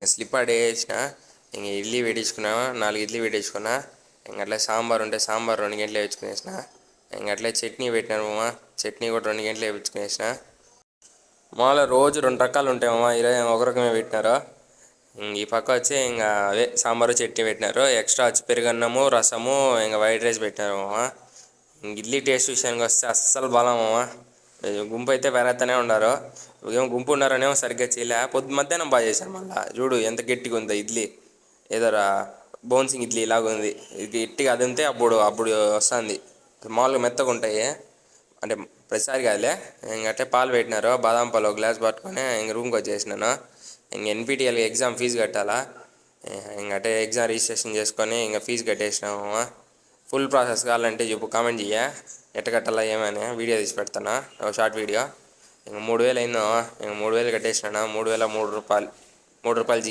Slip ఆడేసిన. ఇంక ఇడ్లీ పెట్టించుకున్నా, 4 ఇడ్లీ పెట్టించుకున్నా. ఇంక అట్లా సాంబార్ ఉంటే సాంబార్ 2 గంటలు వేయించుకునేసిన. ఇంక అట్లే చట్నీ పెట్టినారు మామ, చట్నీ కూడా 2 గంటలు వేయించుకునేసిన. మామూలుగా రోజు 2 రకాలు ఉంటాయి మామ, ఈరోజు ఒక రకమే పెట్టినారు. ఈ పక్క వచ్చి ఇంకా అదే సాంబారు చట్నీ పెట్టినారు. ఎక్స్ట్రా వచ్చి పెరుగన్నము, రసము, ఇంకా వైట్ రైస్ పెట్టినారు మామ. ఇడ్లీ టేస్ట్ విషయానికి వస్తే అస్సలు బాగా మామ. గుంపు అయితే పెరగతానే ఉన్నారు. ఏమో గుంపు ఉన్నారనేమో సరిగ్గా చేయలే. మధ్యాహ్నం బాగా చేశారు. మళ్ళీ చూడు ఎంత గట్టిగా ఉందో ఇడ్లీ, ఏదో బౌన్సింగ్ ఇడ్లీ లాగా ఉంది. ఇది గట్టిగా అది ఉంటే అప్పుడు అప్పుడు వస్తుంది. మామూలుగా మెత్తగా ఉంటాయి అంటే ప్రతిసారి కాదులే. ఇంకట్లే పాలు పెట్టినారు, బాదం పాలు 1 గ్లాస్ పట్టుకొని ఇంక రూమ్కి వచ్చేసినాను. ఇంక ఎన్పిటిఎల్ ఎగ్జామ్ ఫీజు కట్టాలా. ఇంకటే ఎగ్జామ్ రిజిస్ట్రేషన్ చేసుకొని ఇంకా ఫీజు కట్టేసినాము. ఫుల్ ప్రాసెస్ కావాలంటే చెప్పు, కామెంట్ చెయ్యి. ఎట్ట కట్టాలా ఏమని వీడియో తీసి పెడతాను, ఒక షార్ట్ వీడియో. ఇంక 3000 అయిందో, ఇంక 3000 కట్టేసినాను. 3003 రూపాయలు, 3 రూపాయలు